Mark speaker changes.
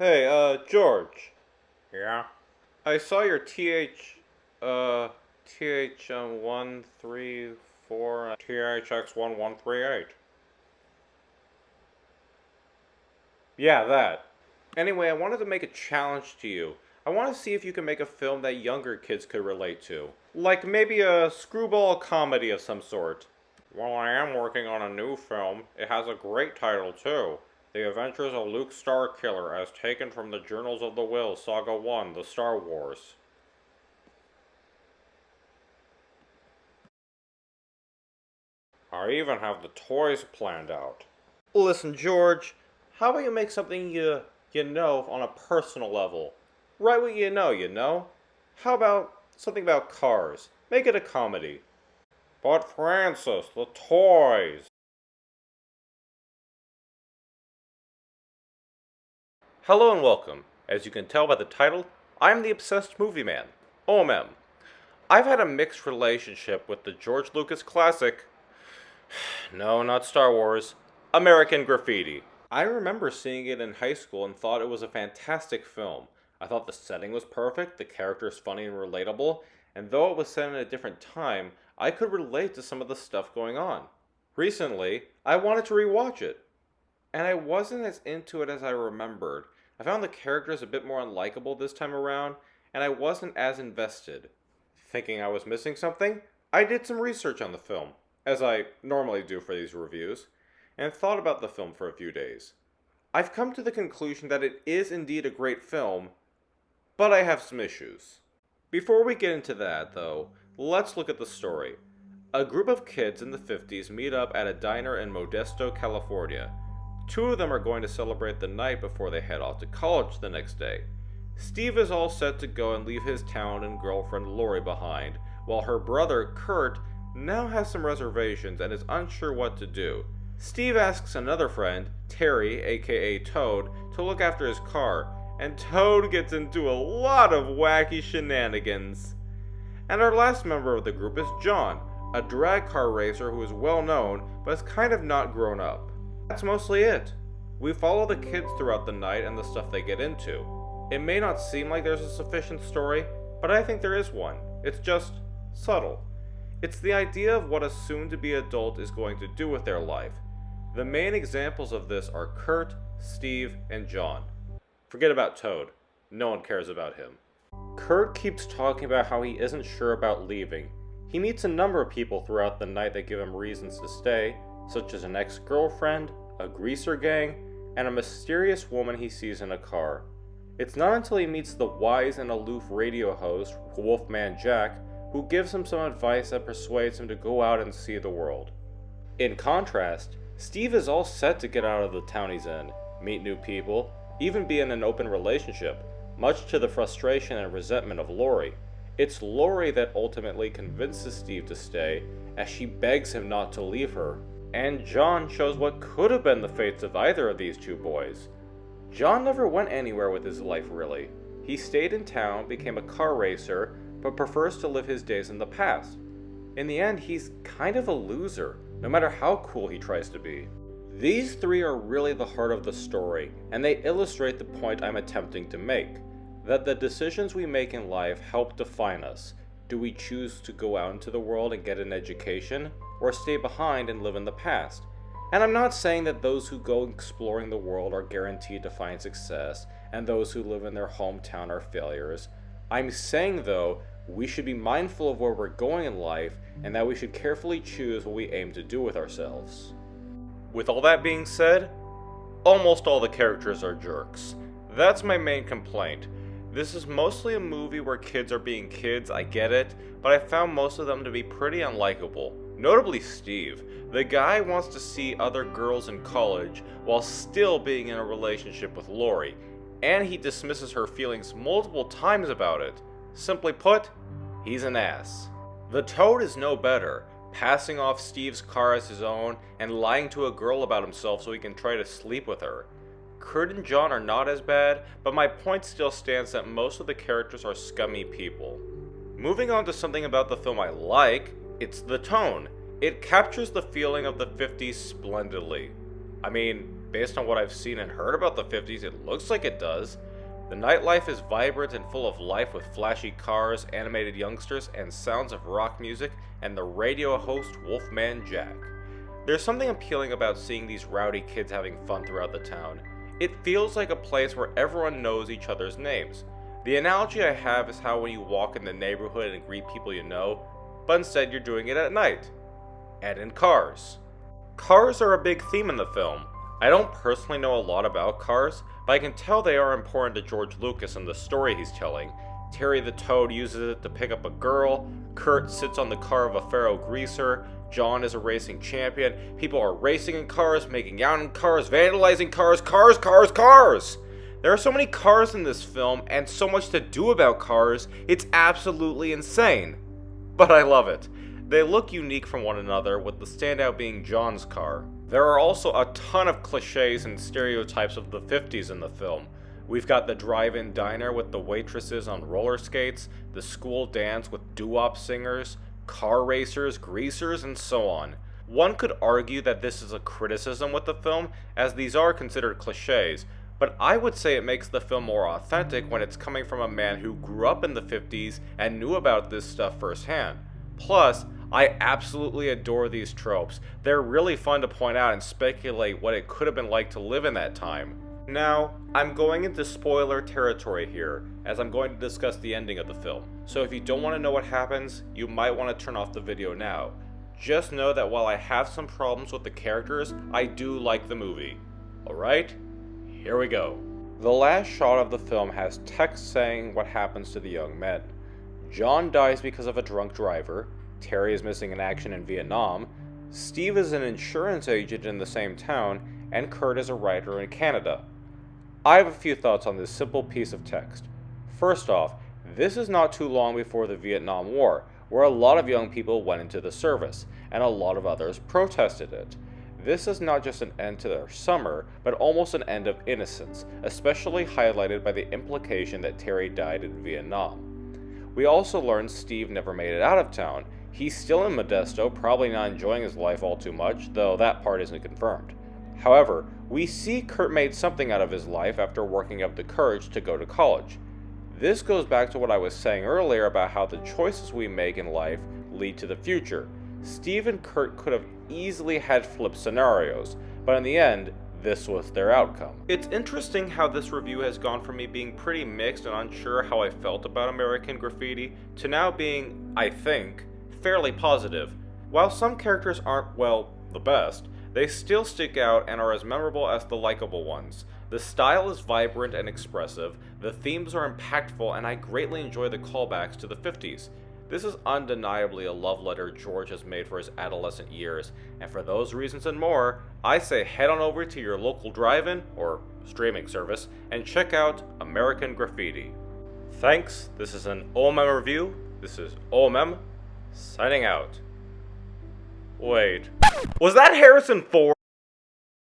Speaker 1: Hey, George.
Speaker 2: Yeah?
Speaker 1: I saw your TH 134.
Speaker 2: THX1138.
Speaker 1: Yeah, that. Anyway, I wanted to make a challenge to you. I want to see if you can make a film that younger kids could relate to. Like maybe a screwball comedy of some sort.
Speaker 2: Well, I am working on a new film. It has a great title, too. The Adventures of Luke Starkiller as taken from the Journals of the Will, Saga 1, The Star Wars. I even have the toys planned out.
Speaker 1: Listen, George, how about you make something you know on a personal level? Write what you know, you know? How about something about cars? Make it a comedy.
Speaker 2: But Francis, the toys!
Speaker 1: Hello and welcome. As you can tell by the title, I'm the obsessed movie man, O.M.M. I've had a mixed relationship with the George Lucas classic, no, not Star Wars, American Graffiti. I remember seeing it in high school and thought it was a fantastic film. I thought the setting was perfect, the characters funny and relatable, and though it was set in a different time, I could relate to some of the stuff going on. Recently, I wanted to rewatch it, and I wasn't as into it as I remembered. I found the characters a bit more unlikable this time around, and I wasn't as invested. Thinking I was missing something, I did some research on the film, as I normally do for these reviews, and thought about the film for a few days. I've come to the conclusion that it is indeed a great film, but I have some issues. Before we get into that, though, let's look at the story. A group of kids in the 50s meet up at a diner in Modesto, California. Two of them are going to celebrate the night before they head off to college the next day. Steve is all set to go and leave his town and girlfriend Lori behind, while her brother Kurt now has some reservations and is unsure what to do. Steve asks another friend, Terry, aka Toad, to look after his car, and Toad gets into a lot of wacky shenanigans. And our last member of the group is John, a drag car racer who is well known, but is kind of not grown up. That's mostly it. We follow the kids throughout the night and the stuff they get into. It may not seem like there's a sufficient story, but I think there is one. It's just subtle. It's the idea of what a soon-to-be adult is going to do with their life. The main examples of this are Kurt, Steve, and John. Forget about Toad. No one cares about him. Kurt keeps talking about how he isn't sure about leaving. He meets a number of people throughout the night that give him reasons to stay, such as an ex-girlfriend, a greaser gang, and a mysterious woman he sees in a car. It's not until he meets the wise and aloof radio host, Wolfman Jack, who gives him some advice that persuades him to go out and see the world. In contrast, Steve is all set to get out of the town he's in, meet new people, even be in an open relationship, much to the frustration and resentment of Lori. It's Lori that ultimately convinces Steve to stay, as she begs him not to leave her. And John shows what could have been the fates of either of these two boys. John never went anywhere with his life, really. He stayed in town, became a car racer, but prefers to live his days in the past. In the end, he's kind of a loser, no matter how cool he tries to be. These three are really the heart of the story, and they illustrate the point I'm attempting to make, that the decisions we make in life help define us. Do we choose to go out into the world and get an education, or stay behind and live in the past? And I'm not saying that those who go exploring the world are guaranteed to find success, and those who live in their hometown are failures. I'm saying, though, we should be mindful of where we're going in life, and that we should carefully choose what we aim to do with ourselves. With all that being said, almost all the characters are jerks. That's my main complaint. This is mostly a movie where kids are being kids, I get it, but I found most of them to be pretty unlikable. Notably Steve. The guy wants to see other girls in college while still being in a relationship with Lori, and he dismisses her feelings multiple times about it. Simply put, he's an ass. The Toad is no better, passing off Steve's car as his own and lying to a girl about himself so he can try to sleep with her. Kurt and John are not as bad, but my point still stands that most of the characters are scummy people. Moving on to something about the film I like, it's the tone. It captures the feeling of the 50s splendidly. I mean, based on what I've seen and heard about the 50s, it looks like it does. The nightlife is vibrant and full of life with flashy cars, animated youngsters, and sounds of rock music, and the radio host Wolfman Jack. There's something appealing about seeing these rowdy kids having fun throughout the town. It feels like a place where everyone knows each other's names. The analogy I have is how when you walk in the neighborhood and greet people you know, but instead you're doing it at night. And in cars. Cars are a big theme in the film. I don't personally know a lot about cars, but I can tell they are important to George Lucas and the story he's telling. Terry the Toad uses it to pick up a girl, Kurt sits on the car of a Pharaoh greaser, John is a racing champion, people are racing in cars, making out in cars, vandalizing cars, cars! There are so many cars in this film, and so much to do about cars, it's absolutely insane. But I love it. They look unique from one another, with the standout being John's car. There are also a ton of cliches and stereotypes of the 50s in the film. We've got the drive-in diner with the waitresses on roller skates, the school dance with doo-wop singers, car racers, greasers, and so on. One could argue that this is a criticism with the film, as these are considered cliches, but I would say it makes the film more authentic when it's coming from a man who grew up in the 50s and knew about this stuff firsthand. Plus, I absolutely adore these tropes. They're really fun to point out and speculate what it could have been like to live in that time. Now, I'm going into spoiler territory here, as I'm going to discuss the ending of the film. So if you don't want to know what happens, you might want to turn off the video now. Just know that while I have some problems with the characters, I do like the movie. Alright? Here we go. The last shot of the film has text saying what happens to the young men. John dies because of a drunk driver, Terry is missing in action in Vietnam, Steve is an insurance agent in the same town, and Kurt is a writer in Canada. I have a few thoughts on this simple piece of text. First off, this is not too long before the Vietnam War, where a lot of young people went into the service, and a lot of others protested it. This is not just an end to their summer, but almost an end of innocence, especially highlighted by the implication that Terry died in Vietnam. We also learn Steve never made it out of town. He's still in Modesto, probably not enjoying his life all too much, though that part isn't confirmed. However, we see Kurt made something out of his life after working up the courage to go to college. This goes back to what I was saying earlier about how the choices we make in life lead to the future. Steve and Kurt could have easily had flip scenarios, but in the end, this was their outcome. It's interesting how this review has gone from me being pretty mixed and unsure how I felt about American Graffiti to now being, I think, fairly positive. While some characters aren't, well, the best, they still stick out and are as memorable as the likable ones. The style is vibrant and expressive, the themes are impactful, and I greatly enjoy the callbacks to the 50s. This is undeniably a love letter George has made for his adolescent years, and for those reasons and more, I say head on over to your local drive-in, or streaming service, and check out American Graffiti. Thanks, this is an O.M.M review, this is O.M.M, signing out. Wait, was that Harrison Ford?